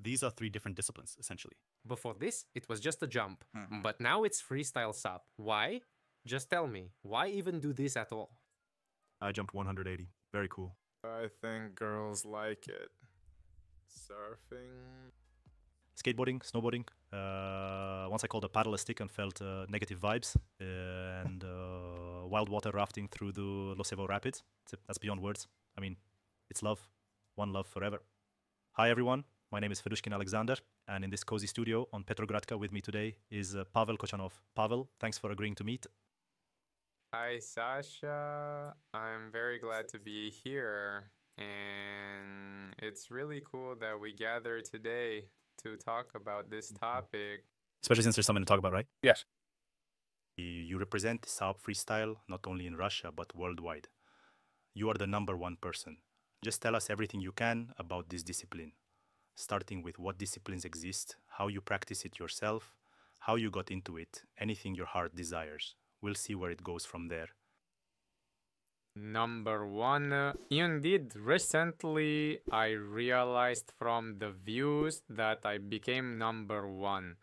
These are three different disciplines, essentially. Before this, it was just a jump. But now it's freestyle SUP. Why? Just tell me. Why even do this at all? I jumped 180. Very cool. I think girls like it. Surfing. Skateboarding, snowboarding. Once I called a paddle a stick and felt negative vibes. And wild water rafting through the Losevo Rapids. That's beyond words. I mean, it's love. One love forever. Hi, everyone. My name is Fedushkin Alexander. And in this cozy studio on Petrogradka with me today is Pavel Kochanov. Pavel, thanks for agreeing to meet. Hi, Sasha. I'm very glad to be here. And it's really cool that we gathered today to talk about this topic. Especially since there's something to talk about, right? Yes. You represent SUP freestyle not only in Russia, but worldwide. You are the #1 person. Just tell us everything you can about this discipline, starting with what disciplines exist, how you practice it yourself, how you got into it, anything your heart desires. We'll see where it goes from there. #1. Indeed, recently I realized from the views that I became #1.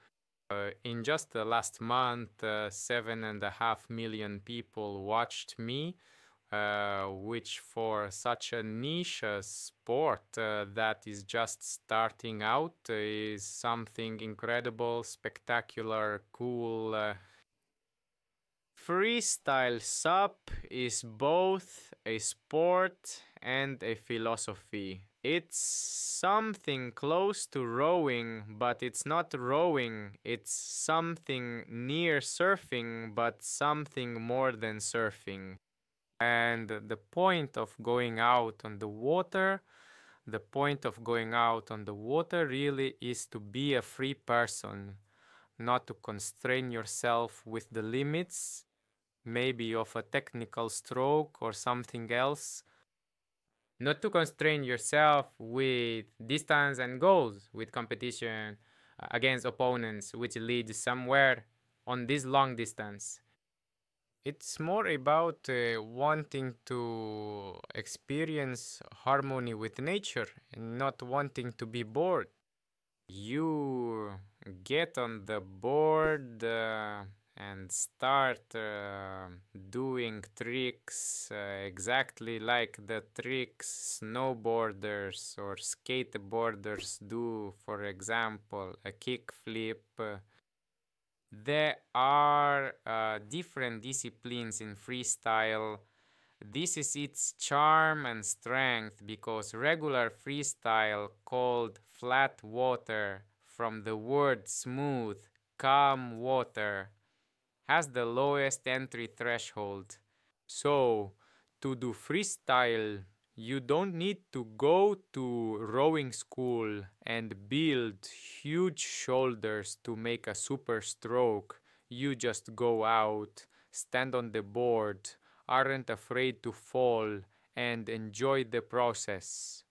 In just the last month, 7.5 million people watched me, which for such a niche sport that is just starting out is something incredible, spectacular, cool. Freestyle SUP is both a sport and a philosophy. It's something close to rowing, but it's not rowing. It's something near surfing, but something more than surfing. And the point of going out on the water, really is to be a free person, not to constrain yourself with the limits, maybe of a technical stroke or something else. Not to constrain yourself with distance and goals, with competition against opponents, which leads somewhere on this long distance. It's more about wanting to experience harmony with nature and not wanting to be bored. You get on the board and start doing tricks exactly like the tricks snowboarders or skateboarders do, for example, a kickflip. There are different disciplines in freestyle. This is its charm and strength because regular freestyle, called flat water from the word smooth, calm water, has the lowest entry threshold. So, to do freestyle, you don't need to go to rowing school and build huge shoulders to make a super stroke. You just go out, stand on the board, aren't afraid to fall, and enjoy the process.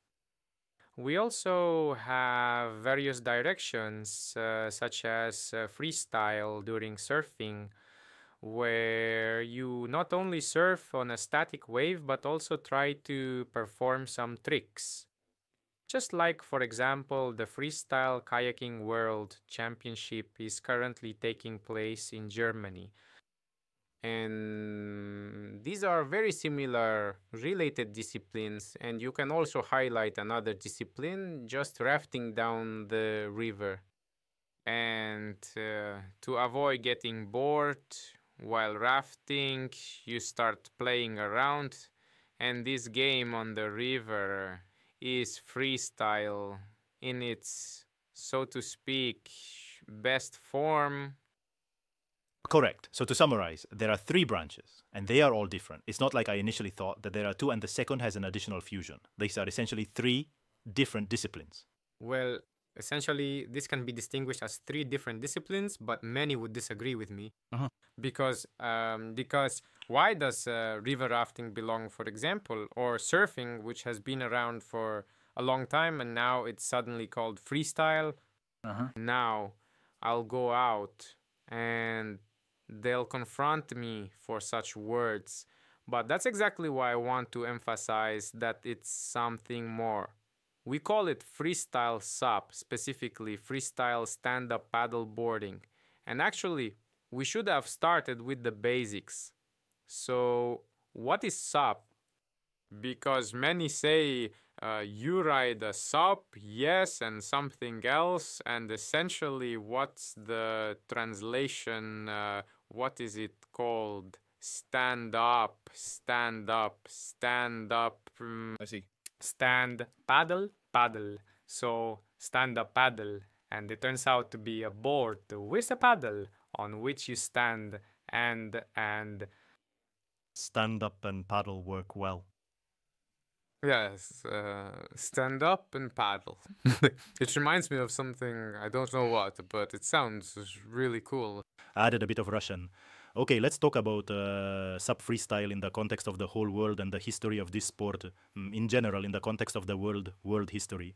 We also have various directions, such as freestyle during surfing, where you not only surf on a static wave but also try to perform some tricks. Just like, for example, the Freestyle Kayaking World Championship is currently taking place in Germany. And these are very similar related disciplines, and you can also highlight another discipline, just rafting down the river. And to avoid getting bored while rafting, you start playing around, and this game on the river is freestyle in its, so to speak, best form. Correct. So to summarize, there are 3 branches, and they are all different. It's not like I initially thought that there are 2, and the second has an additional fusion. These are essentially 3 different disciplines. Well, essentially, this can be distinguished as 3 different disciplines, but many would disagree with me. Because why does river rafting belong, for example, or surfing, which has been around for a long time, and now it's suddenly called freestyle? Now I'll go out and they'll confront me for such words. But that's exactly why I want to emphasize that it's something more. We call it freestyle SUP, specifically freestyle stand-up paddle boarding. And actually, we should have started with the basics. So, what is SUP? Because many say you ride a SUP, yes, and something else, and essentially, what's the translation? What is it called? Stand up, stand up, stand up. I see. Stand, paddle, paddle. So, stand up paddle. And it turns out to be a board with a paddle on which you stand and Stand up and paddle work well. yes, stand up and paddle. It reminds me of something, I don't know what, but it sounds really cool. I added a bit of Russian. Okay, let's talk about SUP freestyle in the context of the whole world and the history of this sport in general, in the context of the world history.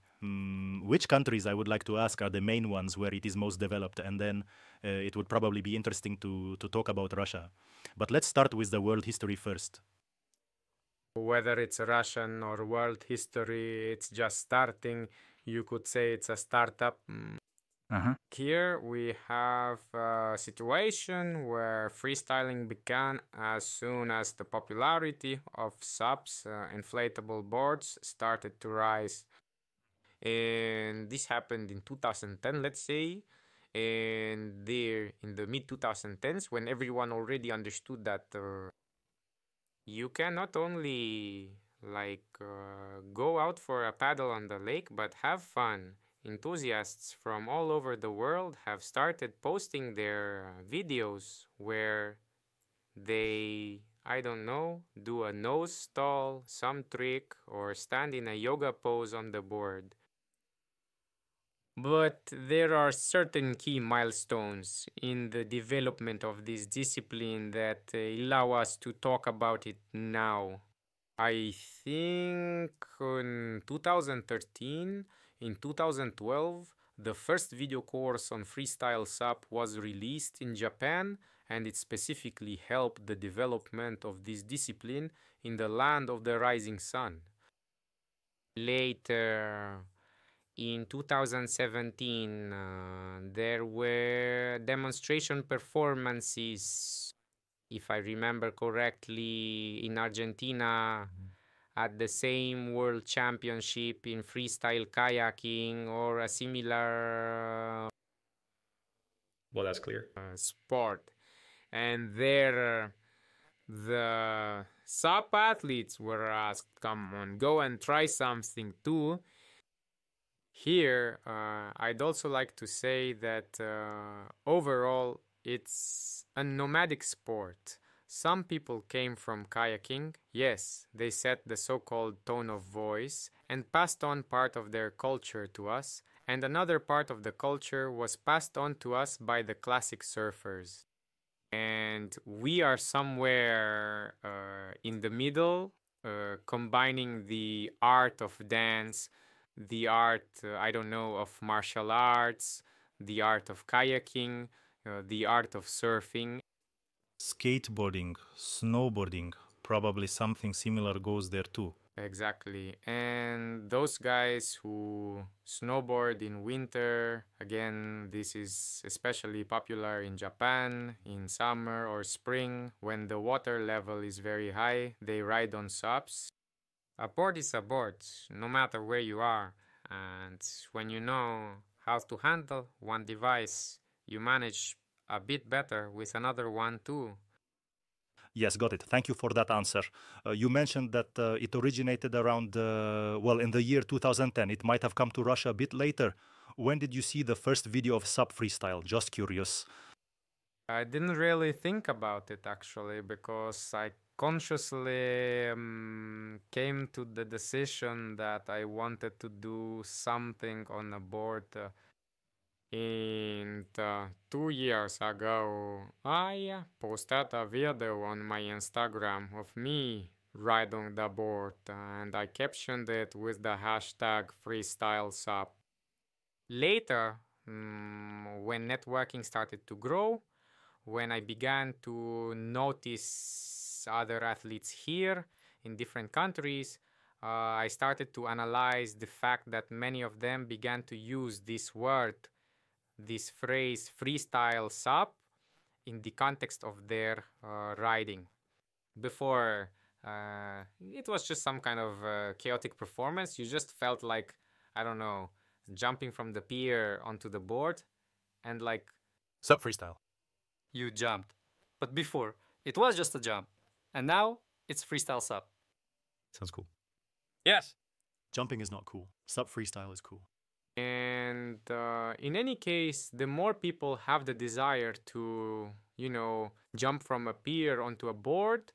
Which countries, I would like to ask, are the main ones where it is most developed? And then it would probably be interesting to talk about Russia. But let's start with the world history first. Whether it's Russian or world history, it's just starting. You could say it's a startup. Here we have a situation where freestyling began as soon as the popularity of SUPs, inflatable boards, started to rise. And this happened in 2010, let's say. And there in the mid 2010s, when everyone already understood that you can not only go out for a paddle on the lake, but have fun. Enthusiasts from all over the world have started posting their videos where they, I don't know, do a nose stall, some trick, or stand in a yoga pose on the board. But there are certain key milestones in the development of this discipline that allow us to talk about it now. I think in 2013, in 2012, the first video course on freestyle SUP was released in Japan, and it specifically helped the development of this discipline in the land of the rising sun. Later, in 2017, there were demonstration performances, if I remember correctly, in Argentina at the same World Championship in freestyle kayaking or a similar Well, that's clear. sport. And there, the SUP athletes were asked, come on, go and try something too. Here, I'd also like to say that overall, it's a nomadic sport. Some people came from kayaking. Yes, they set the so-called tone of voice and passed on part of their culture to us, and another part of the culture was passed on to us by the classic surfers. And we are somewhere in the middle, combining the art of dance, the art, of martial arts, the art of kayaking, the art of surfing. Skateboarding, snowboarding, probably something similar goes there too. Exactly. And those guys who snowboard in winter, again, this is especially popular in Japan in summer or spring when the water level is very high, they ride on SUPs. A board is a board, no matter where you are. And when you know how to handle one device, you manage a bit better with another one too. Yes, got it. Thank you for that answer. You mentioned that it originated around, in the year 2010. It might have come to Russia a bit later. When did you see the first video of SUP freestyle? Just curious. I didn't really think about it actually, because I consciously came to the decision that I wanted to do something on a board. And 2 years ago, I posted a video on my Instagram of me riding the board, and I captioned it with the hashtag FreestyleSUP. Later, when networking started to grow, when I began to notice other athletes here in different countries, I started to analyze the fact that many of them began to use this word, this phrase, freestyle SUP, in the context of their riding. Before, it was just some kind of chaotic performance. You just felt like, I don't know, jumping from the pier onto the board and like... SUP freestyle. You jumped. But before, it was just a jump. And now, it's freestyle SUP. Sounds cool. Yes. Jumping is not cool. SUP freestyle is cool. And in any case, the more people have the desire to, jump from a pier onto a board,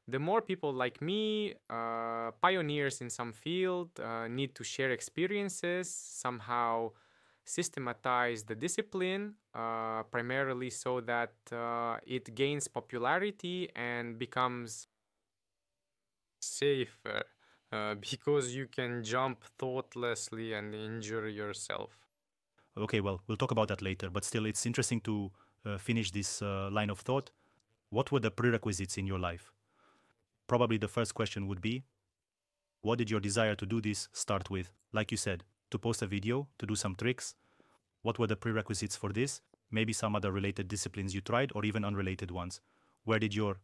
the more people like me, pioneers in some field, need to share experiences, somehow systematize the discipline, primarily so that it gains popularity and becomes safer. Because you can jump thoughtlessly and injure yourself. Okay, well, we'll talk about that later, but still, it's interesting to finish this line of thought. What were the prerequisites in your life? Probably the first question would be, what did your desire to do this start with? Like you said, to post a video, to do some tricks. What were the prerequisites for this? Maybe some other related disciplines you tried, or even unrelated ones. Where did your,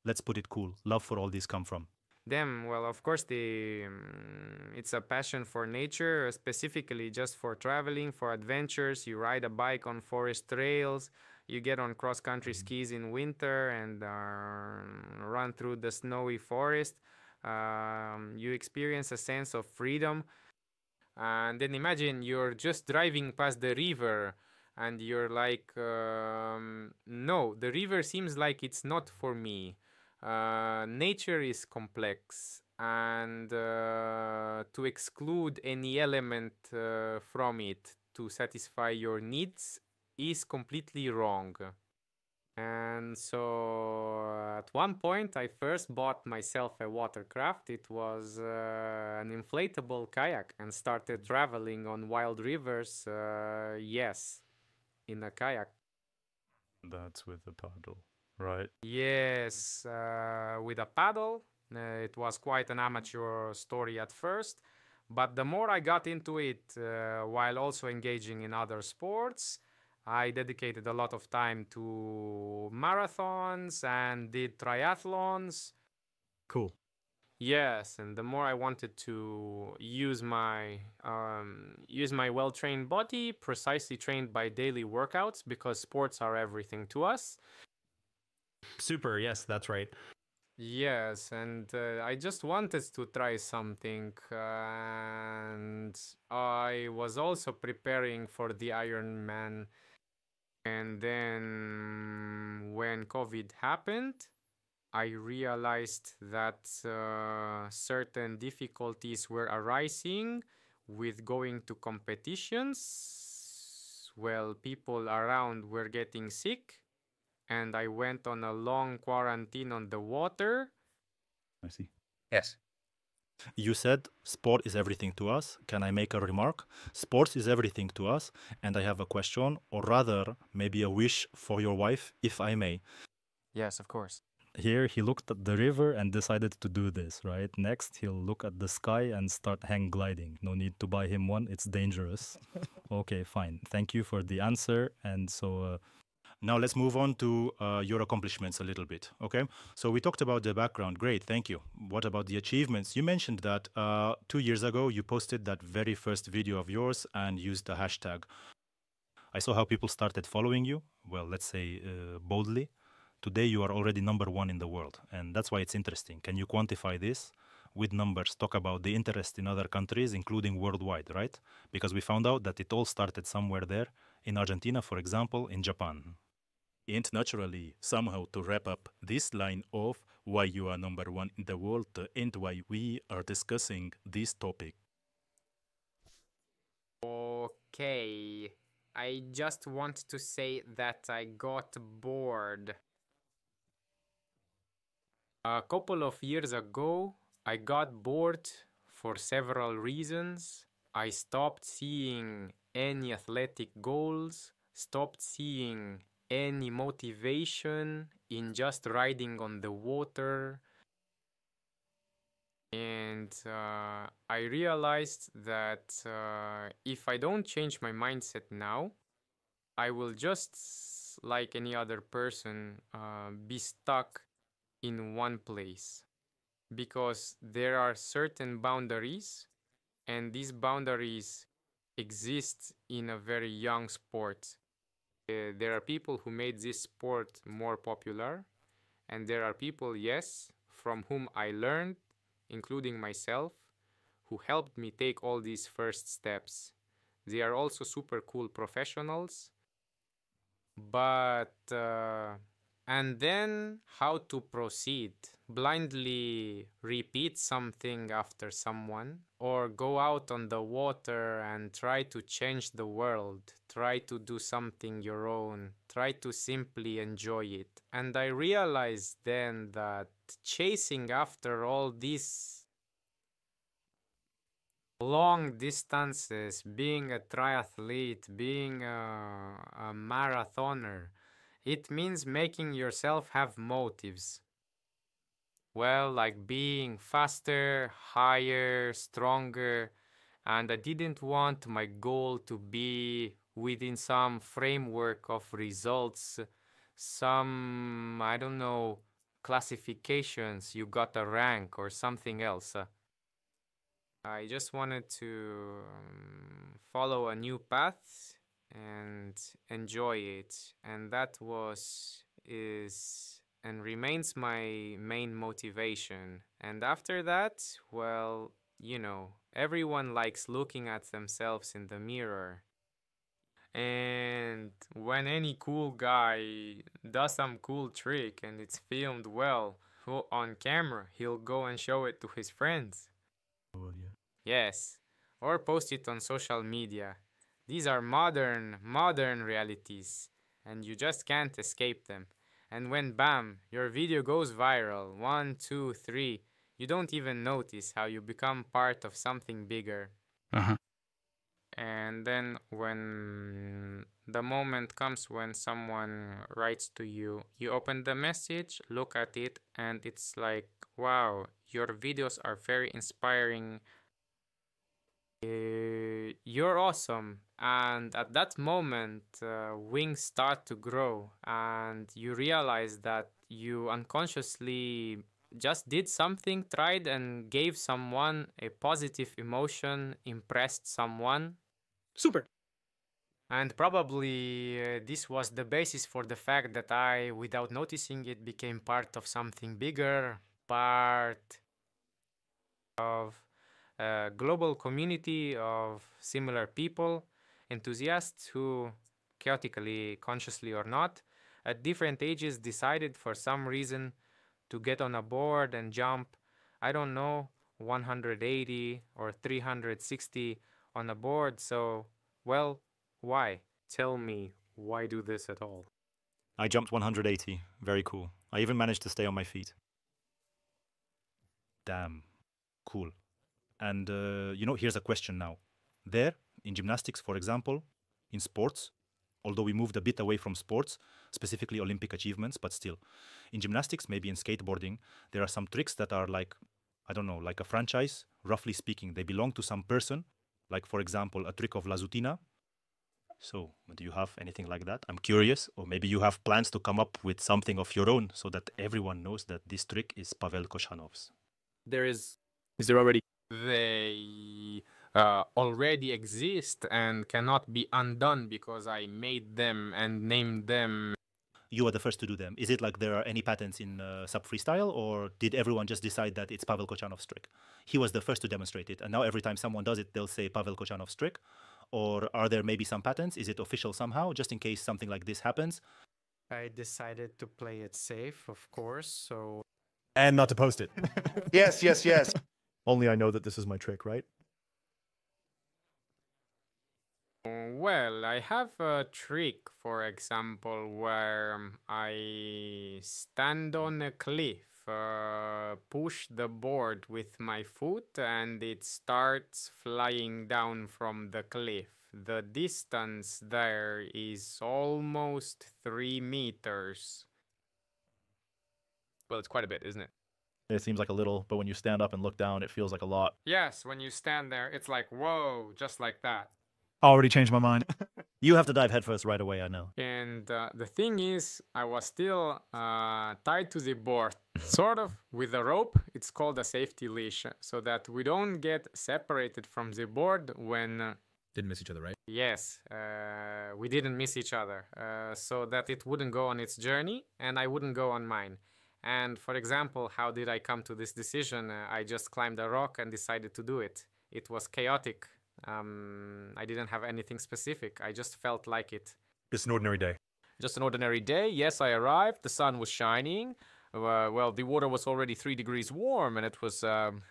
let's put it cool, love for all this come from? Well, of course, it's a passion for nature, specifically just for traveling, for adventures. You ride a bike on forest trails, you get on cross-country skis in winter and run through the snowy forest. You experience a sense of freedom. And then imagine you're just driving past the river and you're like, no, the river seems like it's not for me. Nature is complex, and to exclude any element from it to satisfy your needs is completely wrong. And so at one point I first bought myself a watercraft. It was an inflatable kayak, and started traveling on wild rivers, yes, in a kayak. That's with the paddle. Right. Yes, with a paddle. It was quite an amateur story at first, but the more I got into it, while also engaging in other sports, I dedicated a lot of time to marathons and did triathlons. Cool. Yes, and the more I wanted to use my well-trained body, precisely trained by daily workouts, because sports are everything to us. Super, yes, that's right. Yes, and I just wanted to try something, and I was also preparing for the Ironman. And then when COVID happened, I realized that certain difficulties were arising with going to competitions. Well, people around were getting sick, and I went on a long quarantine on the water. I see. Yes. You said sport is everything to us. Can I make a remark? Sports is everything to us, and I have a question, or rather, maybe a wish for your wife, if I may. Yes, of course. Here, he looked at the river and decided to do this, right? Next, he'll look at the sky and start hang gliding. No need to buy him one, it's dangerous. Okay, fine. Thank you for the answer. And so... Now let's move on to your accomplishments a little bit, okay? So we talked about the background. Great, thank you. What about the achievements? You mentioned that 2 years ago you posted that very first video of yours and used the hashtag. I saw how people started following you, well, let's say boldly. Today you are already #1 in the world, and that's why it's interesting. Can you quantify this with numbers? Talk about the interest in other countries, including worldwide, right? Because we found out that it all started somewhere there, in Argentina, for example, in Japan. And naturally, somehow to wrap up this line of why you are #1 in the world and why we are discussing this topic. Okay, I just want to say that I got bored. A couple of years ago, I got bored for several reasons. I stopped seeing any athletic goals, stopped seeing any motivation in just riding on the water. And I realized that if I don't change my mindset now, I will just, like any other person, be stuck in one place. Because there are certain boundaries, and these boundaries exist in a very young sport. There are people who made this sport more popular, and there are people, yes, from whom I learned, including myself, who helped me take all these first steps. They are also super cool professionals, but and then how to proceed? Blindly repeat something after someone, or go out on the water and try to change the world, try to do something your own, try to simply enjoy it. And I realized then that chasing after all these long distances, being a triathlete, being a marathoner, it means making yourself have motives. Well, like being faster, higher, stronger, and I didn't want my goal to be within some framework of results, some, I don't know, classifications, you got a rank or something else. I just wanted to follow a new path and enjoy it, and that is and remains my main motivation. And after that, well, you know, everyone likes looking at themselves in the mirror. And when any cool guy does some cool trick and it's filmed well on camera, he'll go and show it to his friends. Oh, yeah. Yes, or post it on social media. These are modern realities, and you just can't escape them. And when bam, your video goes viral, 1, 2, 3, you don't even notice how you become part of something bigger. And then when the moment comes when someone writes to you, you open the message, look at it, and it's like, wow, your videos are very inspiring. You're awesome. And at that moment, wings start to grow, and you realize that you unconsciously just did something, tried and gave someone a positive emotion, impressed someone. Super. And probably this was the basis for the fact that I, without noticing it, became part of something bigger, part of a global community of similar people, enthusiasts who, chaotically, consciously or not, at different ages decided for some reason to get on a board and jump, I don't know, 180 or 360 on a board. So, well, why? Tell me, why do this at all? I jumped 180. Very cool. I even managed to stay on my feet. Damn. Cool. And, here's a question now. There, in gymnastics, for example, in sports, although we moved a bit away from sports, specifically Olympic achievements, but still, in gymnastics, maybe in skateboarding, there are some tricks that are like, I don't know, like a franchise, roughly speaking. They belong to some person, like, for example, a trick of La Zutina. So, do you have anything like that? I'm curious. Or maybe you have plans to come up with something of your own so that everyone knows that this trick is Pavel Koshanov's. Is there already? They already exist and cannot be undone because I made them and named them. You are the first to do them. Is it like there are any patents in sub freestyle, or did everyone just decide that it's Pavel Kochanov's trick? He was the first to demonstrate it, and now every time someone does it, they'll say Pavel Kochanov's trick. Or are there maybe some patents? Is it official somehow, just in case something like this happens? I decided to play it safe, of course, so... And not to post it. Yes. Only I know that this is my trick, right? Well, I have a trick, for example, where I stand on a cliff, push the board with my foot, and it starts flying down from the cliff. The distance there is almost 3 meters. Well, it's quite a bit, isn't it? It seems like a little, but when you stand up and look down, it feels like a lot. Yes, when you stand there, it's like, whoa, just like that. Already changed my mind. You have to dive headfirst right away, I know. And the thing is, I was still tied to the board, sort of with a rope. It's called a safety leash, so that we don't get separated from the board when... Didn't miss each other, right? Yes, we didn't miss each other, so that it wouldn't go on its journey and I wouldn't go on mine. And for example, how did I come to this decision? I just climbed a rock and decided to do it. It was chaotic. I didn't have anything specific. I just felt like it. Just an ordinary day. Just an ordinary day. Yes, I arrived. The sun was shining. Well, the water was already 3 degrees warm, and it was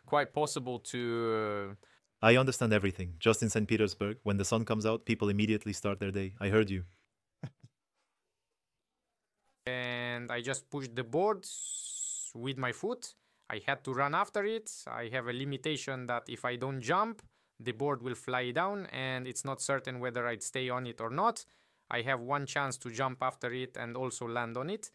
quite possible to... I understand everything. Just in St. Petersburg, when the sun comes out, people immediately start their day. I heard you. And I just pushed the board with my foot. I had to run after it. I have a limitation that if I don't jump, the board will fly down and it's not certain whether I'd stay on it or not. I have one chance to jump after it and also land on it.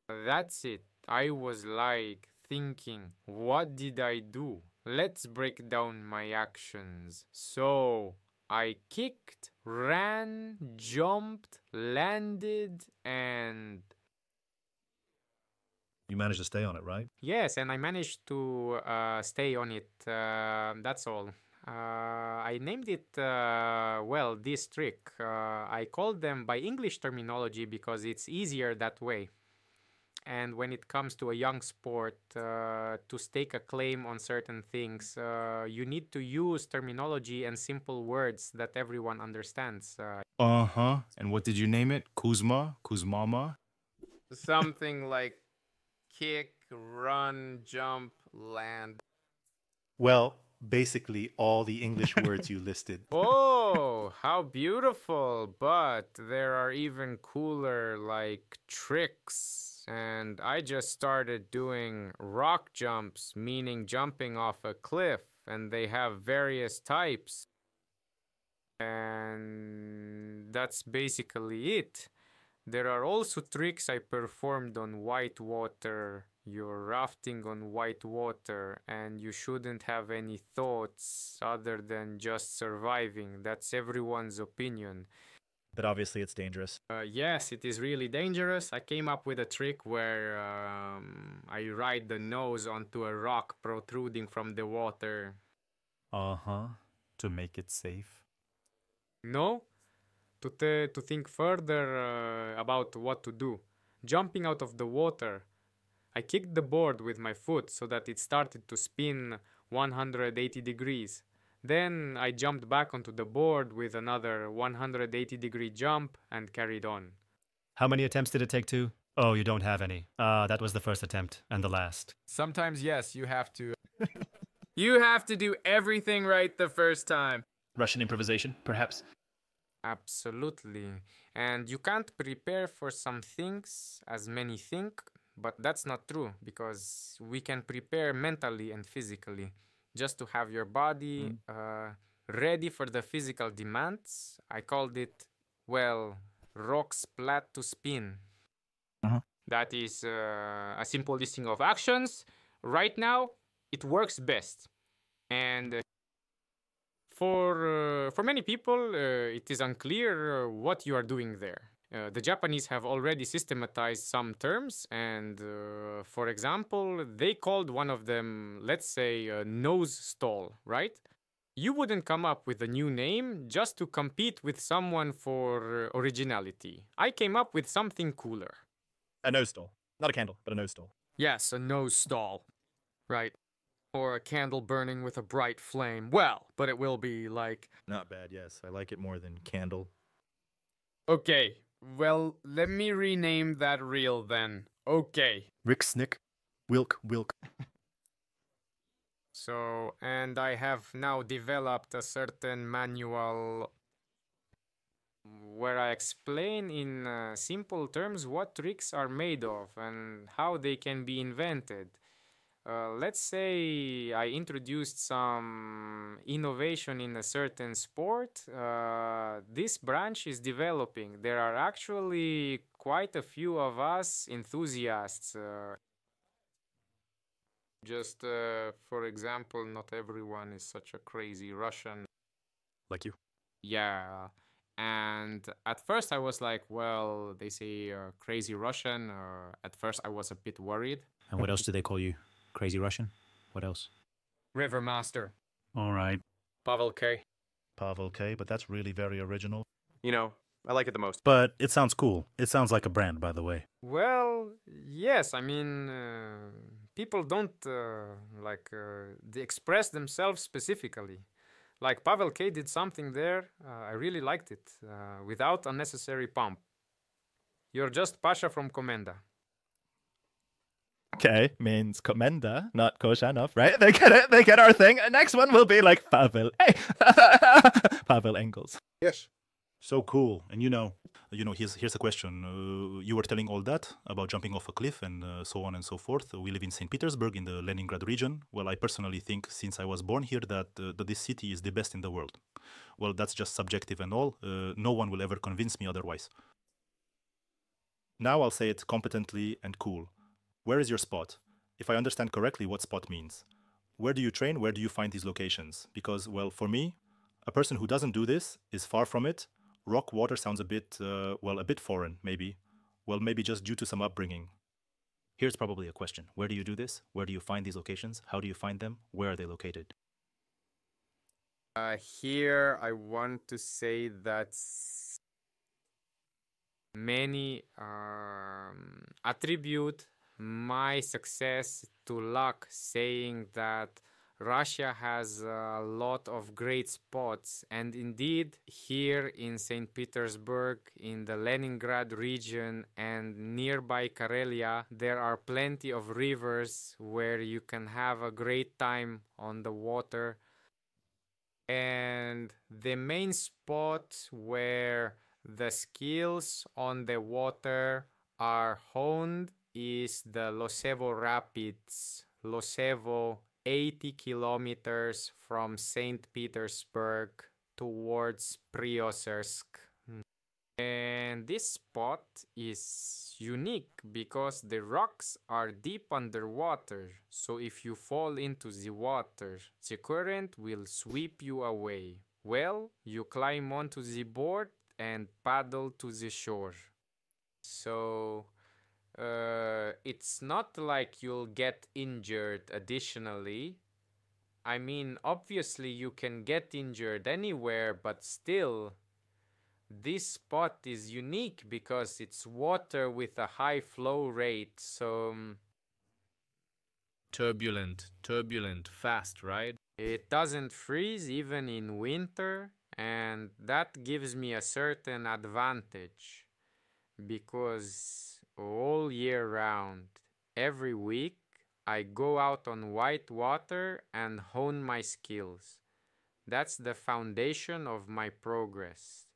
That's it. I was like thinking, what did I do? Let's break down my actions. So I kicked, ran, jumped, landed, and... You managed to stay on it, right? Yes, and I managed to stay on it. That's all. I named it, well, this trick. I called them by English terminology because it's easier that way. And when it comes to a young sport, to stake a claim on certain things, you need to use terminology and simple words that everyone understands. And what did you name it? Kuzma? Kuzmama? Something like kick, run, jump, land. Well, basically all the English words you listed. Oh, how beautiful. But there are even cooler, like, tricks. And I just started doing rock jumps, meaning jumping off a cliff. And they have various types. And that's basically it. There are also tricks I performed on white water. You're rafting on white water and you shouldn't have any thoughts other than just surviving. That's everyone's opinion. But obviously it's dangerous. Yes, it is really dangerous. I came up with a trick where I ride the nose onto a rock protruding from the water. To make it safe. No? To think further about what to do. Jumping out of the water, I kicked the board with my foot so that it started to spin 180 degrees. Then I jumped back onto the board with another 180-degree jump and carried on. How many attempts did it take to? Oh, you don't have any. That was the first attempt and the last. Sometimes, yes, you have to... You have to do everything right the first time. Russian improvisation, perhaps? Absolutely. And you can't prepare for some things as many think, but that's not true because we can prepare mentally and physically just to have your body ready for the physical demands. I called it, well, rock splat to spin. That is a simple listing of actions. Right now, it works best. And for many people, it is unclear what you are doing there. The Japanese have already systematized some terms, and for example, they called one of them, let's say, nose stall, right? You wouldn't come up with a new name just to compete with someone for originality. I came up with something cooler. A nose stall. Not a candle, but a nose stall. Yes, a nose stall. Right. Or a candle burning with a bright flame. Well, but it will be like... Not bad, yes. I like it more than candle. Okay, well, let me rename that reel then. Okay. Rick Snick. Wilk. So, and I have now developed a certain manual where I explain in simple terms what tricks are made of and how they can be invented. let's say I introduced some innovation in a certain sport. This branch is developing. There are actually quite a few of us enthusiasts. For example, not everyone is such a crazy Russian. Like you? Yeah. And at first I was like, well, they say crazy Russian. At first I was a bit worried. And what else do they call you? Crazy Russian? What else? River Master. All right. Pavel K. Pavel K, but that's really very original. You know, I like it the most. But it sounds cool. It sounds like a brand, by the way. Well, yes. I mean, people don't they express themselves specifically. Like Pavel K did something there. I really liked it without unnecessary pomp. You're just Pasha from Komenda. Okay, means Komenda, not Koshanov, right? They get it. They get our thing. Next one will be like Pavel. Hey, Pavel Engels. Yes. So cool. And here's a question. You were telling all that about jumping off a cliff and so on and so forth. We live in St. Petersburg in the Leningrad region. Well, I personally think since I was born here that this city is the best in the world. Well, that's just subjective and all. No one will ever convince me otherwise. Now I'll say it competently and cool. Where is your spot? If I understand correctly what spot means. Where do you train? Where do you find these locations? Because, well, for me, a person who doesn't do this is far from it. Rock water sounds a bit foreign, maybe. Well, maybe just due to some upbringing. Here's probably a question. Where do you do this? Where do you find these locations? How do you find them? Where are they located? Here I want to say that many attribute my success to luck, saying that Russia has a lot of great spots, and indeed here in St. Petersburg, in the Leningrad region and nearby Karelia, there are plenty of rivers where you can have a great time on the water. And the main spot where the skills on the water are honed is the Losevo Rapids. Losevo, 80 kilometers from St. Petersburg towards Priozersk. And this spot is unique because the rocks are deep underwater. So if you fall into the water, the current will sweep you away. Well, you climb onto the board and paddle to the shore. So it's not like you'll get injured additionally. I mean, obviously you can get injured anywhere, but still, this spot is unique because it's water with a high flow rate, so... Turbulent, fast, right? It doesn't freeze even in winter, and that gives me a certain advantage because all year round, every week, I go out on white water and hone my skills. That's the foundation of my progress.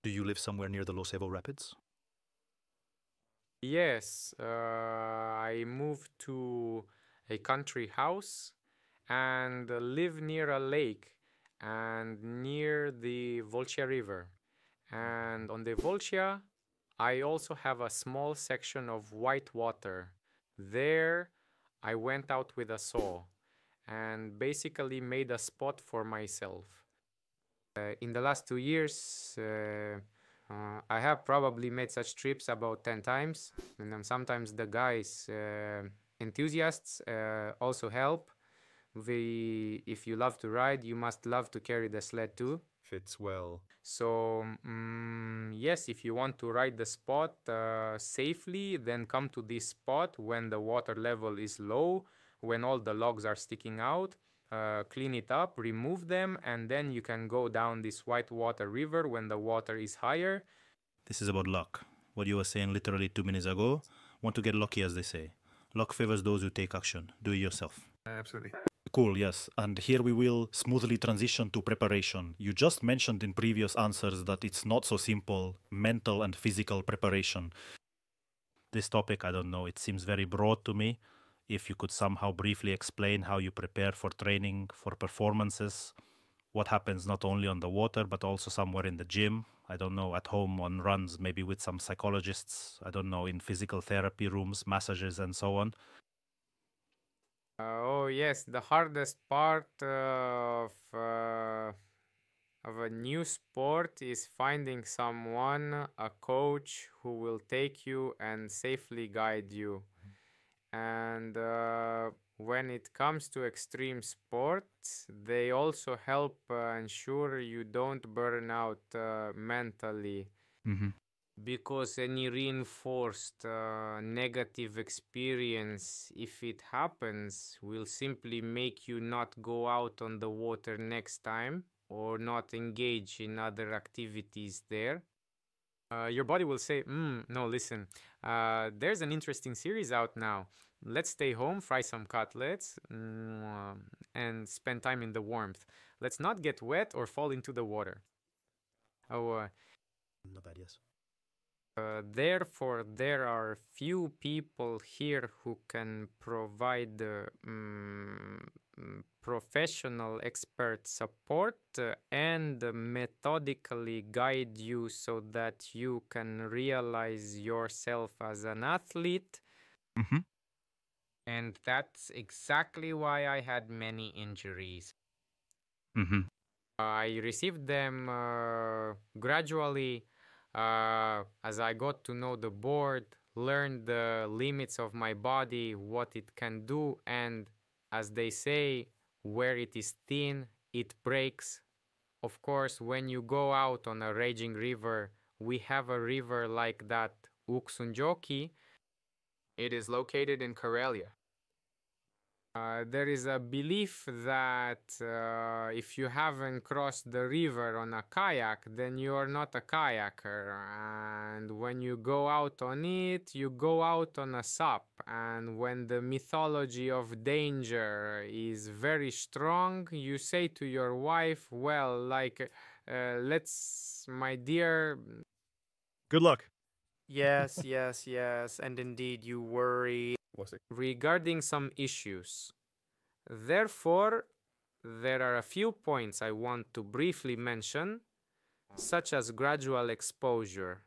Do you live somewhere near the Losevo Rapids? Yes, I moved to a country house and live near a lake and near the Volchia River. And on the Volchia, I also have a small section of white water. There, I went out with a saw and basically made a spot for myself. In the last 2 years, I have probably made such trips about 10 times. And then sometimes the guys, enthusiasts, also help. If you love to ride, you must love to carry the sled too. Fits well. So, yes, if you want to ride the spot safely, then come to this spot when the water level is low, when all the logs are sticking out, clean it up, remove them, and then you can go down this whitewater river when the water is higher. This is about luck. What you were saying literally 2 minutes ago. Want to get lucky, as they say. Luck favors those who take action. Do it yourself. Absolutely. Cool, yes. And here we will smoothly transition to preparation. You just mentioned in previous answers that it's not so simple, mental and physical preparation. This topic, I don't know, it seems very broad to me. if you could somehow briefly explain how you prepare for training, for performances, what happens not only on the water, but also somewhere in the gym. I don't know, at home on runs, maybe with some psychologists, I don't know, in physical therapy rooms, massages, and so on. Oh yes, the hardest part of a new sport is finding someone, a coach who will take you and safely guide you. And when it comes to extreme sports, they also help ensure you don't burn out mentally. Because any reinforced negative experience, if it happens, will simply make you not go out on the water next time or not engage in other activities there. Your body will say, no, listen, there's an interesting series out now. Let's stay home, fry some cutlets, and spend time in the warmth. Let's not get wet or fall into the water. Not bad, yes. Therefore, there are few people here who can provide professional expert support and methodically guide you so that you can realize yourself as an athlete. And that's exactly why I had many injuries. I received them gradually as I got to know the board, learned the limits of my body, what it can do, and as they say, where it is thin, it breaks. Of course, when you go out on a raging river, we have a river like that, Uksunjoki. It is located in Karelia. There is a belief that if you haven't crossed the river on a kayak, then you are not a kayaker. And when you go out on it, you go out on a SUP. And when the mythology of danger is very strong, you say to your wife, well, like, let's, my dear... Good luck. Yes, yes, yes. And indeed, you worry regarding some issues. Therefore, there are a few points I want to briefly mention, such as gradual exposure.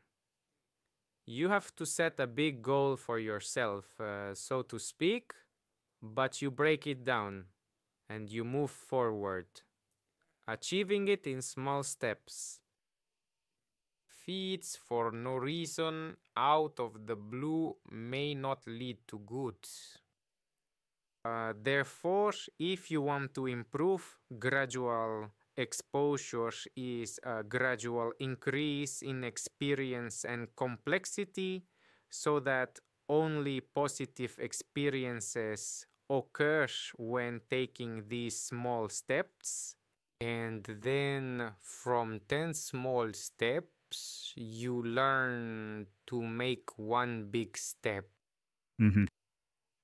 You have to set a big goal for yourself, so to speak, but you break it down and you move forward, achieving it in small steps. Feats for no reason out of the blue may not lead to good. Therefore, if you want to improve, gradual exposure is a gradual increase in experience and complexity so that only positive experiences occur when taking these small steps. And then from 10 small steps, you learn to make one big step.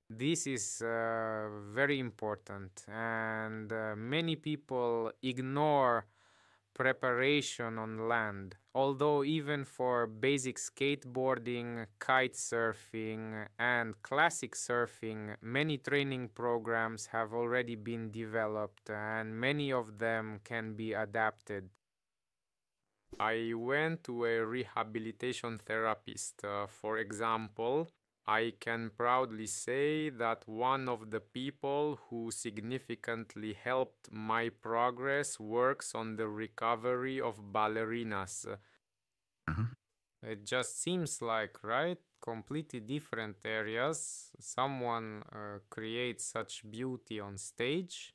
This is very important, and many people ignore preparation on land. Although even for basic skateboarding, kite surfing, and classic surfing, many training programs have already been developed, and many of them can be adapted. I went to a rehabilitation therapist, for example. I can proudly say that one of the people who significantly helped my progress works on the recovery of ballerinas. It just seems like, right? Completely different areas. Someone creates such beauty on stage,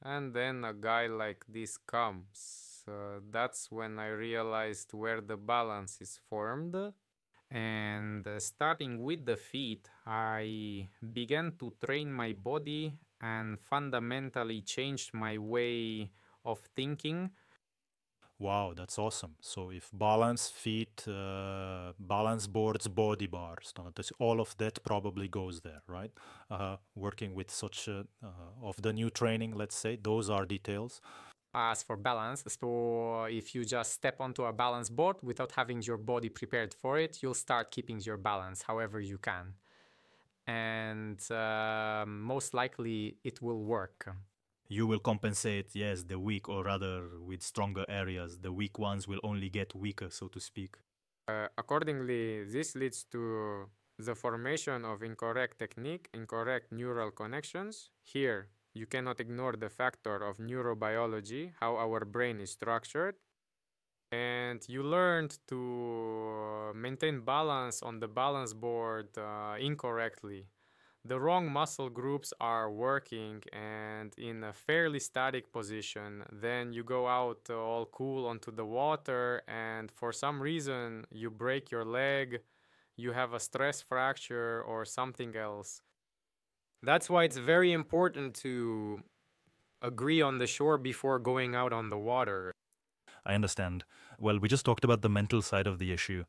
and then a guy like this comes. That's when I realized where the balance is formed. And starting with the feet, I began to train my body and fundamentally changed my way of thinking. Wow, that's awesome. So if balance, feet, balance boards, body bars, all of that probably goes there, right? Working with such of the new training, let's say, those are details. As for balance, so if you just step onto a balance board without having your body prepared for it, you'll start keeping your balance however you can. and most likely it will work. You will compensate, yes, the weak, or rather with stronger areas. The weak ones will only get weaker, so to speak. Accordingly, this leads to the formation of incorrect technique, incorrect neural connections. Here, you cannot ignore the factor of neurobiology, how our brain is structured. And you learned to maintain balance on the balance board incorrectly. The wrong muscle groups are working and in a fairly static position. Then you go out all cool onto the water, and for some reason you break your leg, you have a stress fracture or something else. That's why it's very important to agree on the shore before going out on the water. I understand. Well, we just talked about the mental side of the issue.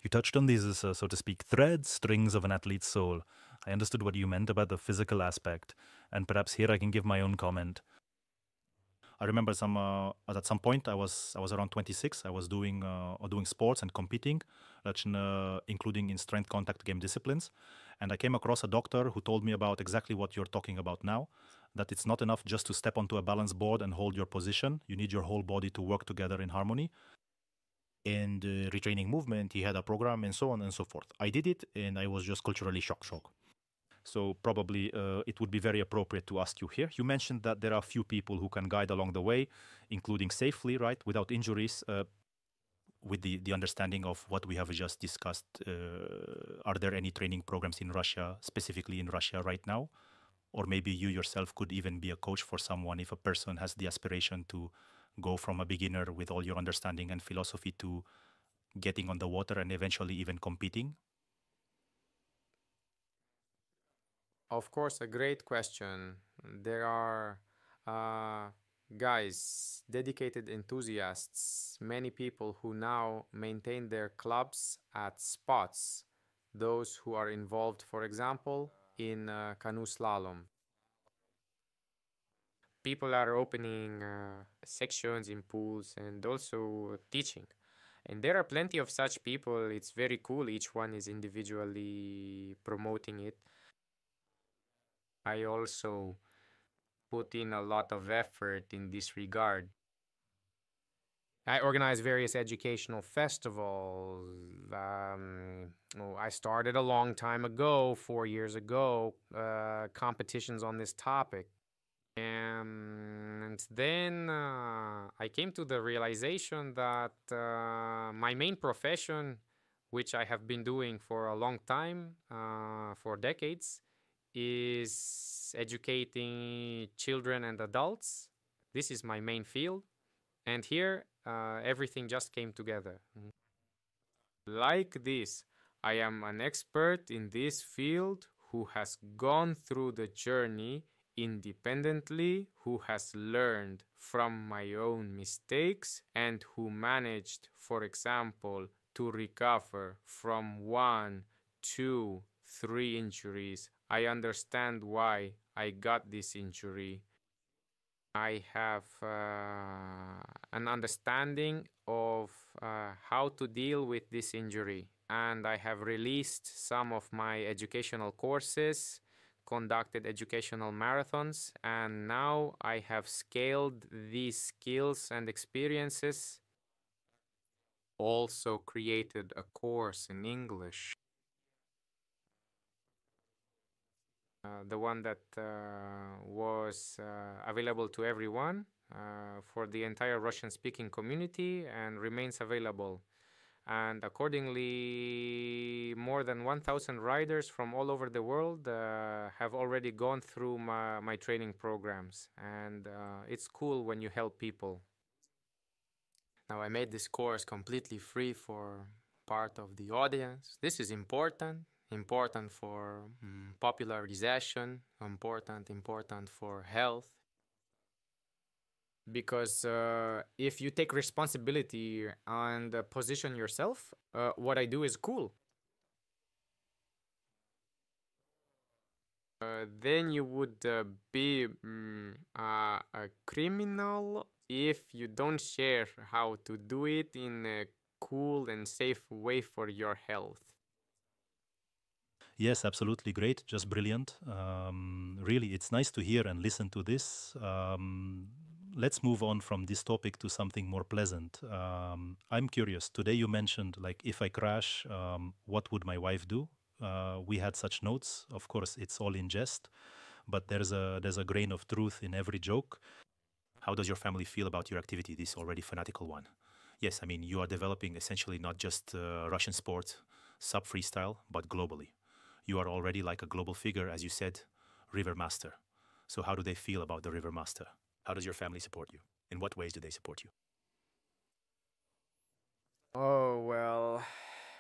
You touched on these, so to speak, threads, strings of an athlete's soul. I understood what you meant about the physical aspect, and perhaps here I can give my own comment. I remember at some point I was around 26. I was doing sports and competing, including in strength contact game disciplines, and I came across a doctor who told me about exactly what you're talking about now. That it's not enough just to step onto a balance board and hold your position. You need your whole body to work together in harmony. And retraining movement, he had a program and so on and so forth. I did it and I was just culturally shock. So probably it would be very appropriate to ask you here. You mentioned that there are few people who can guide along the way, including safely, right, without injuries, with the understanding of what we have just discussed. Are there any training programs in Russia, specifically in Russia right now? Or maybe you yourself could even be a coach for someone if a person has the aspiration to go from a beginner with all your understanding and philosophy to getting on the water and eventually even competing? Of course, a great question. There are guys, dedicated enthusiasts, many people who now maintain their clubs at spots. Those who are involved, for example, in canoe slalom. People are opening sections in pools and also teaching. And there are plenty of such people. It's very cool. Each one is individually promoting it. I also put in a lot of effort in this regard. I organize various educational festivals. I started a long time ago, 4 years ago, competitions on this topic. And then I came to the realization that my main profession, which I have been doing for a long time, for decades, is educating children and adults. This is my main field. And here, everything just came together. Like this, I am an expert in this field who has gone through the journey independently, who has learned from my own mistakes, and who managed, for example, to recover from 1, 2, 3 injuries. I understand why I got this injury. I have an understanding of how to deal with this injury, and I have released some of my educational courses, conducted educational marathons, and now I have scaled these skills and experiences. Also created a course in English. The one that was available to everyone for the entire Russian-speaking community and remains available. And accordingly, more than 1,000 riders from all over the world have already gone through my training programs. And it's cool when you help people. Now, I made this course completely free for part of the audience. This is important for popularization, important for health. Because if you take responsibility and position yourself, what I do is cool. Then you would be a criminal if you don't share how to do it in a cool and safe way for your health. Yes, absolutely great. Just brilliant. Really, it's nice to hear and listen to this. Let's move on from this topic to something more pleasant. I'm curious. Today you mentioned, like, if I crash, what would my wife do? We had such notes. Of course, it's all in jest, but there's a grain of truth in every joke. How does your family feel about your activity, this already fanatical one? Yes, I mean, you are developing essentially not just Russian sport, sub freestyle, but globally. You are already like a global figure, as you said, River Master. So how do they feel about the River Master? How does your family support you? In what ways do they support you? Oh, well,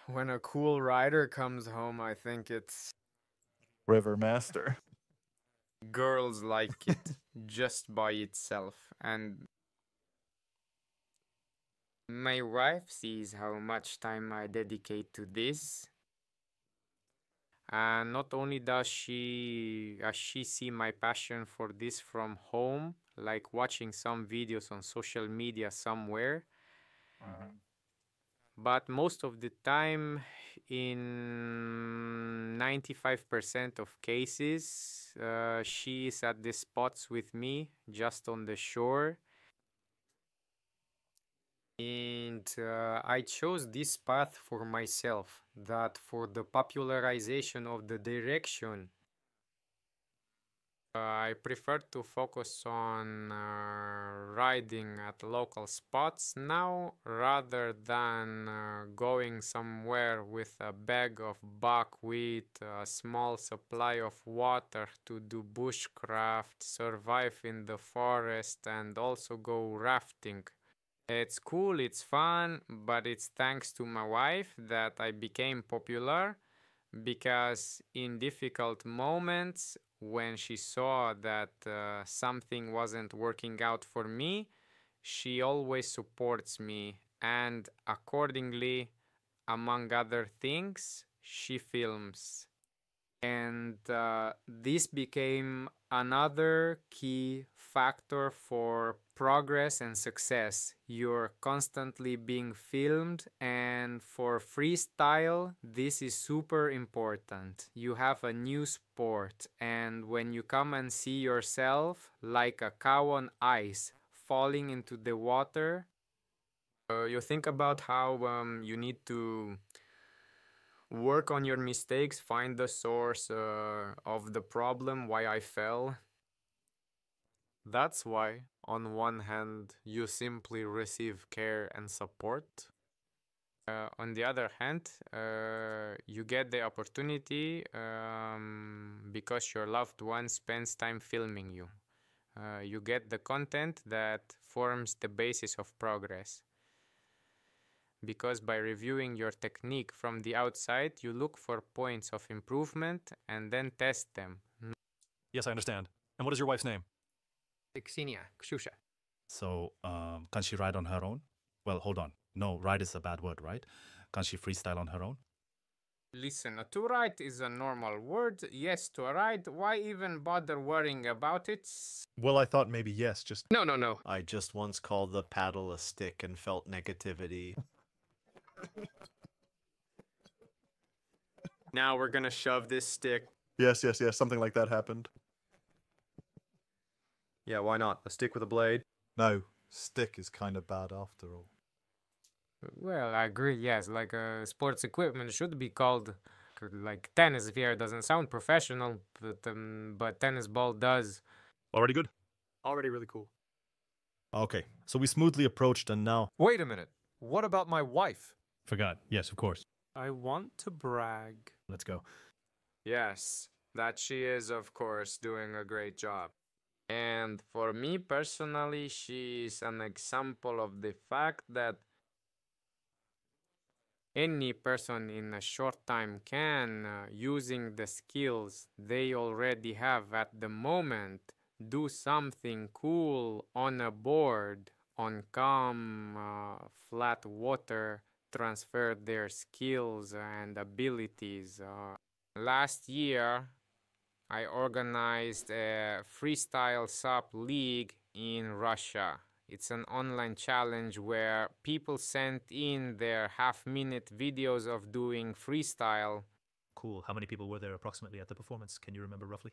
when a cool rider comes home, I think it's River Master. girls like it just by itself. And my wife sees how much time I dedicate to this. And not only does she see my passion for this from home, like watching some videos on social media somewhere, but most of the time, in 95% of cases, she is at the spots with me, just on the shore. And I chose this path for myself, that for the popularization of the direction, I prefer to focus on riding at local spots now, rather than going somewhere with a bag of buckwheat, a small supply of water to do bushcraft, survive in the forest, and also go rafting. It's cool, it's fun, but it's thanks to my wife that I became popular, because in difficult moments, when she saw that something wasn't working out for me, she always supports me, and accordingly, among other things, she films. And this became another key factor for progress and success. You're constantly being filmed, and for freestyle, this is super important. You have a new sport, and when you come and see yourself like a cow on ice falling into the water, you think about how you need to work on your mistakes, find the source of the problem, why I fell. That's why, on one hand, you simply receive care and support. On the other hand, you get the opportunity because your loved one spends time filming you. You get the content that forms the basis of progress. Because by reviewing your technique from the outside, you look for points of improvement and then test them. Yes, I understand. And what is your wife's name? Ksenia, Kshusha. So, can she ride on her own? Well, hold on. No, ride is a bad word, right? Can she freestyle on her own? Listen, to ride is a normal word. Yes, to ride. Why even bother worrying about it? Well, I thought maybe yes, just... No, no, no. I just once called the paddle a stick and felt negativity. Now we're gonna shove this stick. Yes, something like that happened. Yeah, why not? A stick with a blade? No, stick is kind of bad after all. Well, I agree, yes. Like, sports equipment should be called, like, tennis gear. Doesn't sound professional, but tennis ball does. Already good? Already really cool. Okay, so we smoothly approached and now... Wait a minute. What about my wife? Forgot. Yes, of course. I want to brag. Let's go. Yes, that she is, of course, doing a great job. And for me personally, she is an example of the fact that any person in a short time can, using the skills they already have at the moment, do something cool on a board, on calm, flat water, transfer their skills and abilities. Last year, I organized a freestyle sub league in Russia. It's an online challenge where people sent in their half-minute videos of doing freestyle. cool. How many people were there approximately at the performance? Can you remember roughly?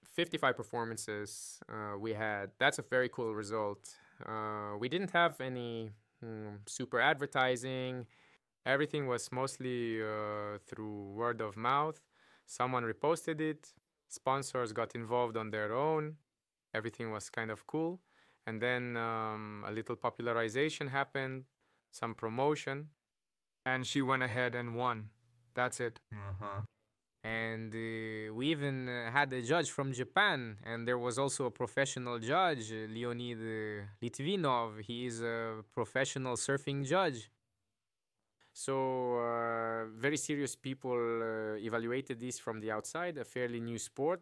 55 performances we had. That's a very cool result. We didn't have any super advertising. Everything was mostly through word of mouth. Someone reposted it. Sponsors got involved on their own. Everything was kind of cool. And then a little popularization happened, some promotion. And she went ahead and won. That's it. And we even had a judge from Japan, and there was also a professional judge, Leonid Litvinov. He is a professional surfing judge. So very serious people evaluated this from the outside, a fairly new sport.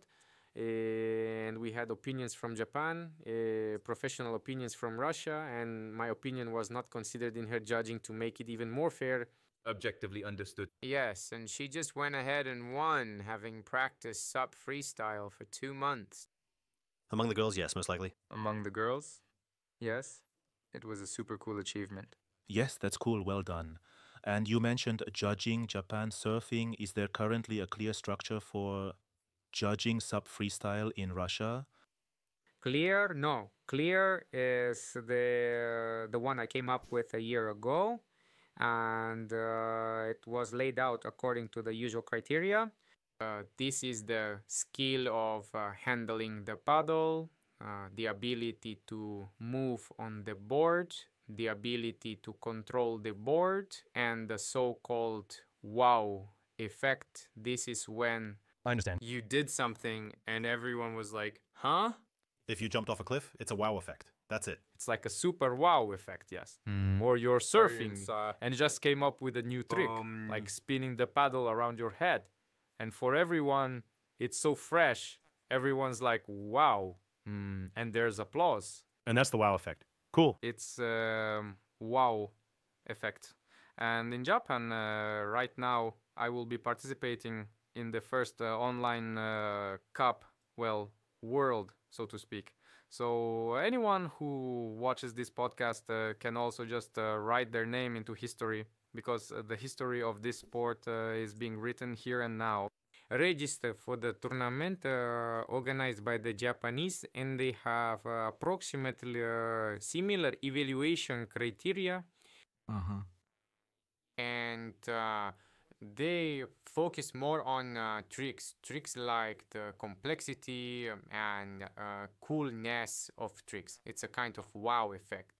And we had opinions from Japan, professional opinions from Russia, and my opinion was not considered in her judging to make it even more fair. Objectively understood. Yes, and she just went ahead and won, having practiced SUP freestyle for 2 months. Among the girls, yes, most likely. Among the girls? Yes. It was a super cool achievement. Yes, that's cool. Well done. And you mentioned judging Japan surfing. Is there currently a clear structure for judging SUP freestyle in Russia? Clear? No. Clear is the one I came up with a year ago. And it was laid out according to the usual criteria. This is the skill of handling the paddle, the ability to move on the board, the ability to control the board, and the so-called wow effect. This is when I understand. you did something and everyone was like, huh? If you jumped off a cliff, it's a wow effect. That's it. It's like a super wow effect, yes. Or you're surfing and just came up with a new trick, like spinning the paddle around your head. And for everyone, it's so fresh. Everyone's like, wow. And there's applause. And that's the wow effect. Cool. It's wow effect. And in Japan, right now, I will be participating in the first online cup, well, world, so to speak. So anyone who watches this podcast can also just write their name into history, because the history of this sport is being written here and now. Register for the tournament organized by the Japanese, and they have approximately similar evaluation criteria. And they focus more on tricks like the complexity and coolness of tricks. It's a kind of wow effect.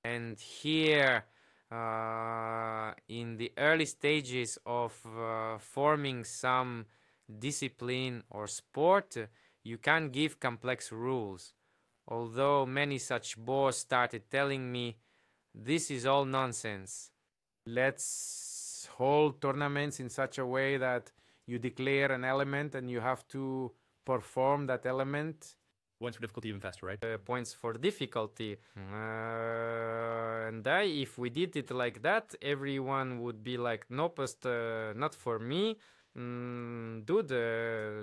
And here, in the early stages of forming some discipline or sport, you can give complex rules. Although many such boys started telling me, this is all nonsense. Let's hold tournaments in such a way that you declare an element and you have to perform that element. Points for difficulty even faster, right? Points for difficulty. And if we did it like that, everyone would be like, nope, not for me. Dude,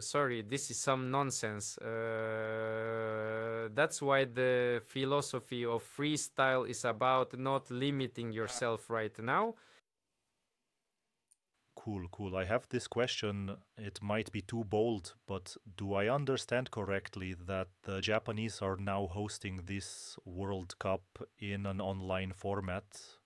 sorry, this is some nonsense. That's why the philosophy of freestyle is about not limiting yourself right now. Cool. I have this question. It might be too bold, but do I understand correctly that the Japanese are now hosting this World Cup in an online format?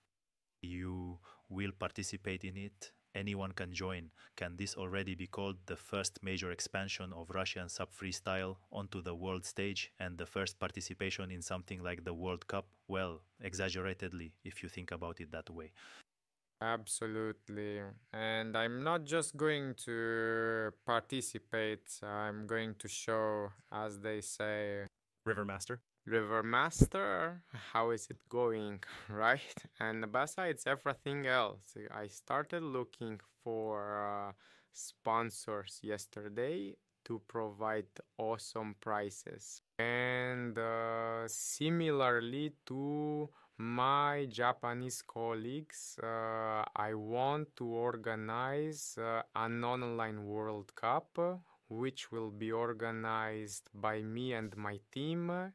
You will participate in it. Anyone can join. Can this already be called the first major expansion of Russian SUP freestyle onto the world stage and the first participation in something like the World Cup? Well, exaggeratedly, if you think about it that way. Absolutely. And I'm not just going to participate, I'm going to show, as they say, River Master. River Master, how is it going, right? And besides everything else, I started looking for sponsors yesterday to provide awesome prices. And similarly to my Japanese colleagues, I want to organize an online World Cup, which will be organized by me and my team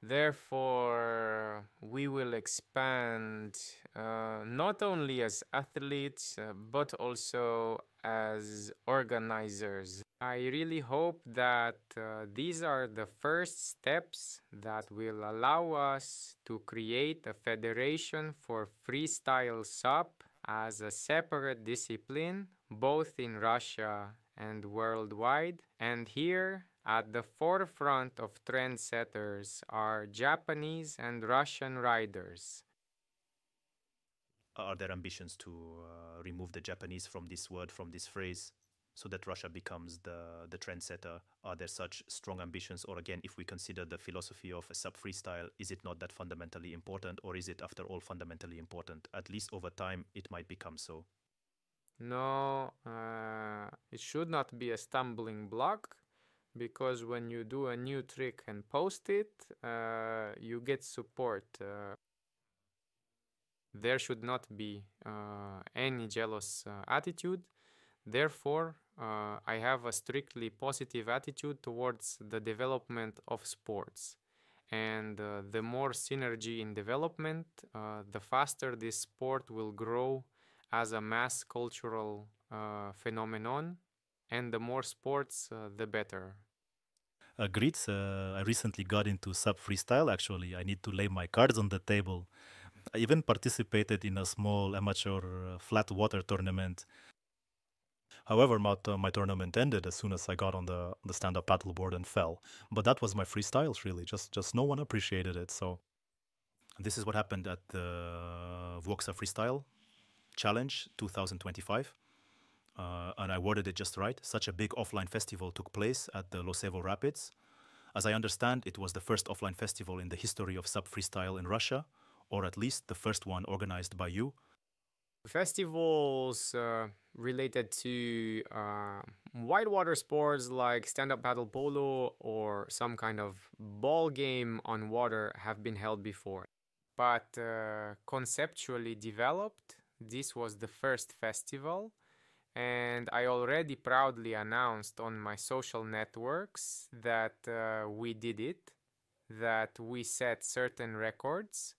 Therefore, we will expand not only as athletes, but also as organizers. I really hope that these are the first steps that will allow us to create a federation for freestyle SUP as a separate discipline, both in Russia and worldwide. And here, at the forefront of trendsetters are Japanese and Russian riders. Are there ambitions to remove the Japanese from this word, from this phrase, so that Russia becomes the trendsetter? Are there such strong ambitions? Or again, if we consider the philosophy of a SUP freestyle, is it not that fundamentally important? Or is it, after all, fundamentally important? At least over time, it might become so. No, it should not be a stumbling block, because when you do a new trick and post it, you get support. There should not be any jealous attitude. Therefore, I have a strictly positive attitude towards the development of sports. And the more synergy in development, the faster this sport will grow as a mass cultural phenomenon. And the more sports, the better. Agreed. I recently got into SUP freestyle, actually. I need to lay my cards on the table. I even participated in a small amateur flat water tournament. However, my tournament ended as soon as I got on the stand-up paddleboard and fell. But that was my freestyles, really. Just no one appreciated it. So this is what happened at the Vuoxa Freestyle Challenge 2025. And I worded it just right. Such a big offline festival took place at the Losevo Rapids. As I understand, it was the first offline festival in the history of SUP freestyle in Russia, or at least the first one organized by you. Festivals related to whitewater sports like stand-up paddle polo or some kind of ball game on water have been held before. But conceptually developed, this was the first festival. And I already proudly announced on my social networks that we did it, that we set certain records.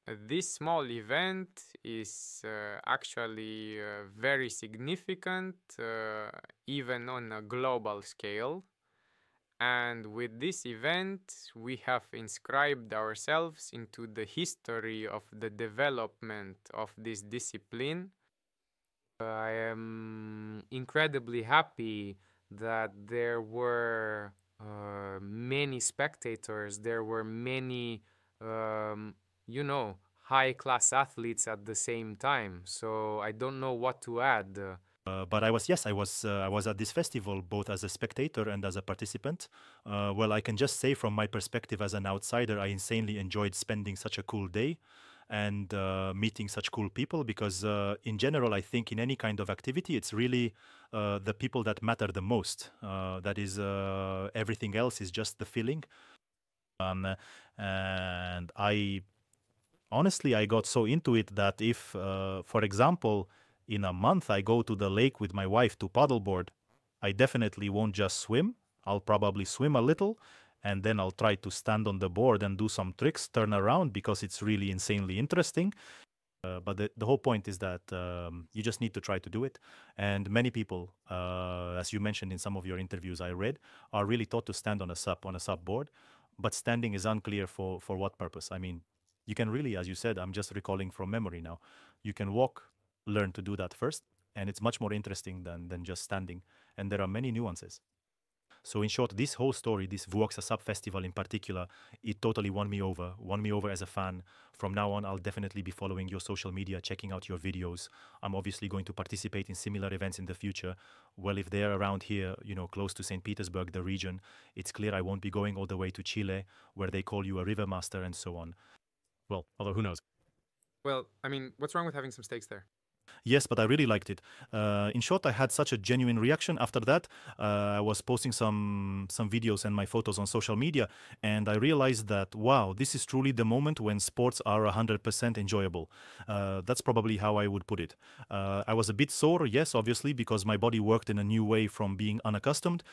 This small event is actually very significant, even on a global scale. And with this event, we have inscribed ourselves into the history of the development of this discipline. I am incredibly happy that there were many spectators, there were many, high-class athletes at the same time. So I don't know what to add. But I was at this festival both as a spectator and as a participant. Well, I can just say from my perspective as an outsider, I insanely enjoyed spending such a cool day and meeting such cool people, because in general, I think in any kind of activity, it's really the people that matter the most. That is, everything else is just the feeling. And I got so into it that if, for example, in a month I go to the lake with my wife to paddleboard, I definitely won't just swim. I'll probably swim a little, and then I'll try to stand on the board and do some tricks, turn around, because it's really insanely interesting. But the whole point is that you just need to try to do it. And many people, as you mentioned in some of your interviews I read, are really taught to stand on a SUP board. But standing is unclear for what purpose. I mean, you can really, as you said, I'm just recalling from memory now, you can walk, learn to do that first, and it's much more interesting than just standing. And there are many nuances. So in short, this whole story, this Vuoxa SUP festival in particular, it totally won me over as a fan. From now on, I'll definitely be following your social media, checking out your videos. I'm obviously going to participate in similar events in the future. Well, if they're around here, close to St. Petersburg, the region, it's clear I won't be going all the way to Chile, where they call you a river master and so on. Well, although who knows? Well, I mean, what's wrong with having some stakes there? Yes, but I really liked it. In short, I had such a genuine reaction after that. I was posting some videos and my photos on social media, and I realized that, wow, this is truly the moment when sports are 100% enjoyable. That's probably how I would put it. I was a bit sore, yes, obviously, because my body worked in a new way from being unaccustomed.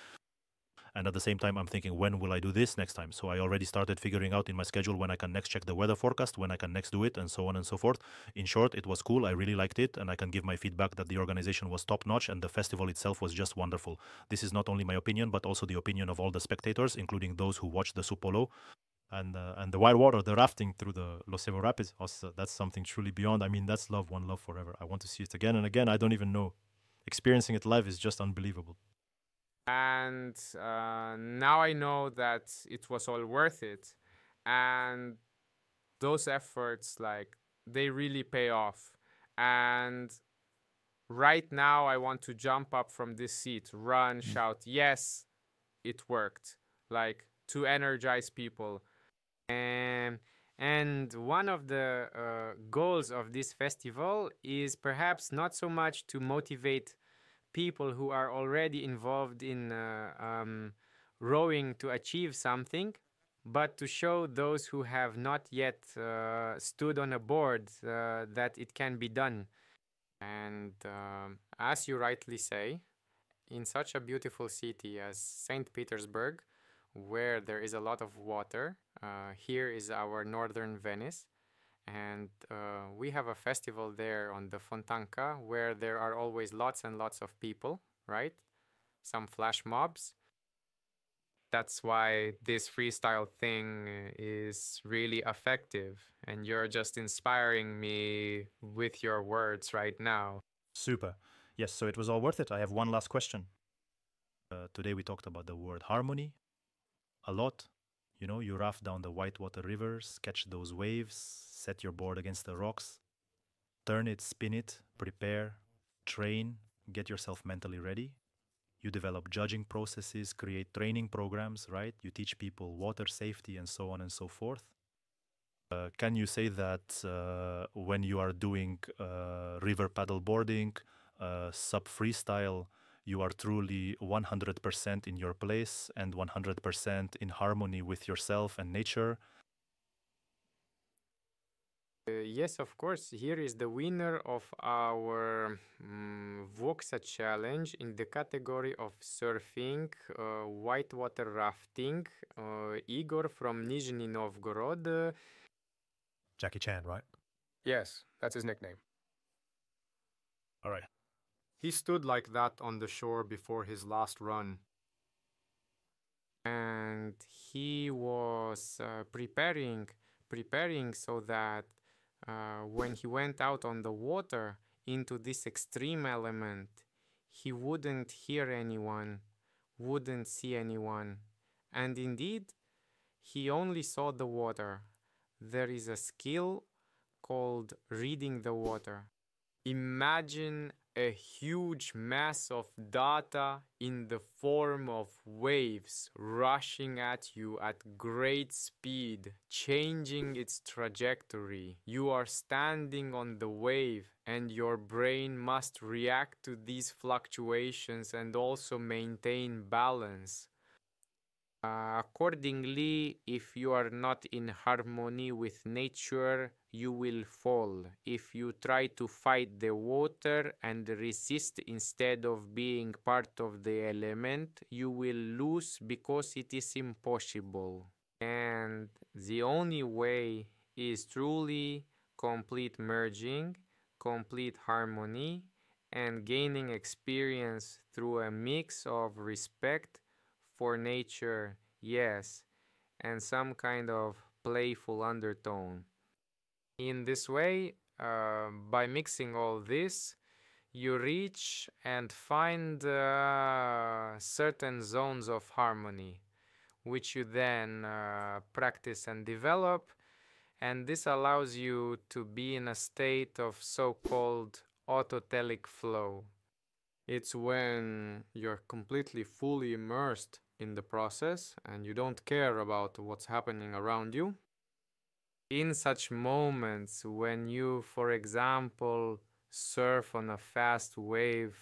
And at the same time, I'm thinking, when will I do this next time? So I already started figuring out in my schedule when I can next check the weather forecast, when I can next do it, and so on and so forth. In short, it was cool. I really liked it, and I can give my feedback that the organization was top-notch and the festival itself was just wonderful. This is not only my opinion, but also the opinion of all the spectators, including those who watched the Supolo. And the wild water, the rafting through the Losevo Rapids, also, that's something truly beyond. I mean, that's love, one love forever. I want to see it again and again. I don't even know. Experiencing it live is just unbelievable. And now I know that it was all worth it. And those efforts, like, they really pay off. And right now I want to jump up from this seat, run, shout, yes, it worked. Like, to energize people. And one of the goals of this festival is perhaps not so much to motivate people who are already involved in rowing to achieve something, but to show those who have not yet stood on a board that it can be done. And as you rightly say, in such a beautiful city as St. Petersburg, where there is a lot of water, here is our northern Venice. And we have a festival there on the Fontanka where there are always lots and lots of people, right? Some flash mobs. That's why this freestyle thing is really effective. And you're just inspiring me with your words right now. Super. Yes, so it was all worth it. I have one last question. Today we talked about the word harmony a lot. You know, you raft down the whitewater rivers, catch those waves, set your board against the rocks, turn it, spin it, prepare, train, get yourself mentally ready. You develop judging processes, create training programs, right? You teach people water safety and so on and so forth. Can you say that when you are doing river paddle boarding, sub freestyle, you are truly 100% in your place and 100% in harmony with yourself and nature? Yes, of course. Here is the winner of our Voxa challenge in the category of surfing, whitewater rafting, Igor from Nizhny Novgorod. Jackie Chan, right? Yes, that's his nickname. All right. He stood like that on the shore before his last run. And he was preparing so that when he went out on the water into this extreme element, he wouldn't hear anyone, wouldn't see anyone. And indeed, he only saw the water. There is a skill called reading the water. Imagine a huge mass of data in the form of waves rushing at you at great speed, changing its trajectory. You are standing on the wave, and your brain must react to these fluctuations and also maintain balance. Accordingly, if you are not in harmony with nature, you will fall. If you try to fight the water and resist instead of being part of the element, you will lose because it is impossible. And the only way is truly complete merging, complete harmony, and gaining experience through a mix of respect for nature, yes, and some kind of playful undertone. In this way, by mixing all this, you reach and find certain zones of harmony, which you then practice and develop, and this allows you to be in a state of so-called autotelic flow. It's when you're completely fully immersed in the process and you don't care about what's happening around you. In such moments when you, for example, surf on a fast wave,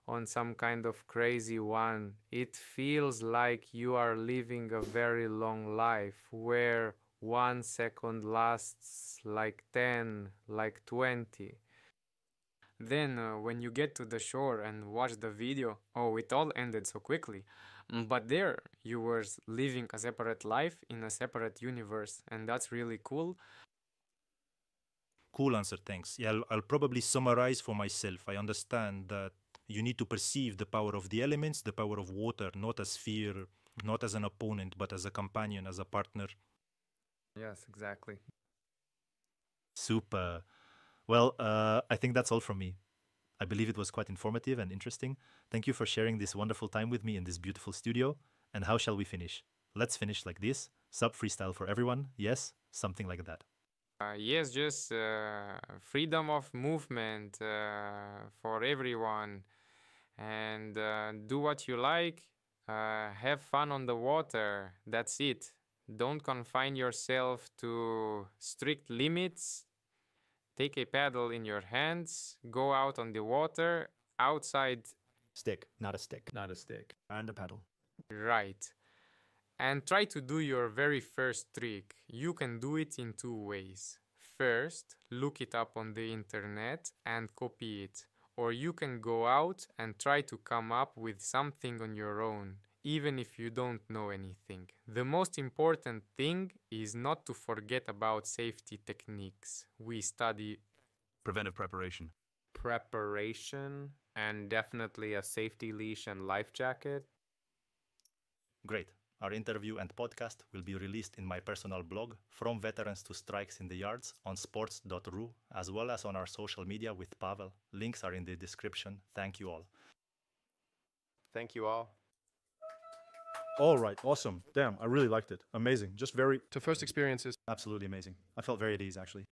on some kind of crazy one, it feels like you are living a very long life where 1 second lasts like 10, like 20. Then when you get to the shore and watch the video, oh, it all ended so quickly. But there, you were living a separate life in a separate universe, and that's really cool. Cool answer, thanks. Yeah, I'll probably summarize for myself. I understand that you need to perceive the power of the elements, the power of water, not as fear, not as an opponent, but as a companion, as a partner. Yes, exactly. Super. Well, I think that's all from me. I believe it was quite informative and interesting. Thank you for sharing this wonderful time with me in this beautiful studio. And how shall we finish? Let's finish like this. Sub freestyle for everyone. Yes, something like that. Yes, just freedom of movement for everyone. And do what you like. Have fun on the water. That's it. Don't confine yourself to strict limits. Take a paddle in your hands. Go out on the water. Outside. Stick, not a stick. Not a stick. And a paddle. Right. And try to do your very first trick. You can do it in two ways. First, look it up on the internet and copy it. Or you can go out and try to come up with something on your own, even if you don't know anything. The most important thing is not to forget about safety techniques. We study preventive preparation. Preparation, and definitely a safety leash and life jacket. Great. Our interview and podcast will be released in my personal blog, From Veterans to Strikes in the Yards, on sports.ru, as well as on our social media with Pavel. Links are in the description. Thank you all. Thank you all. All right, awesome. Damn, I really liked it. Amazing. Just very... To first experiences. Absolutely amazing. I felt very at ease, actually.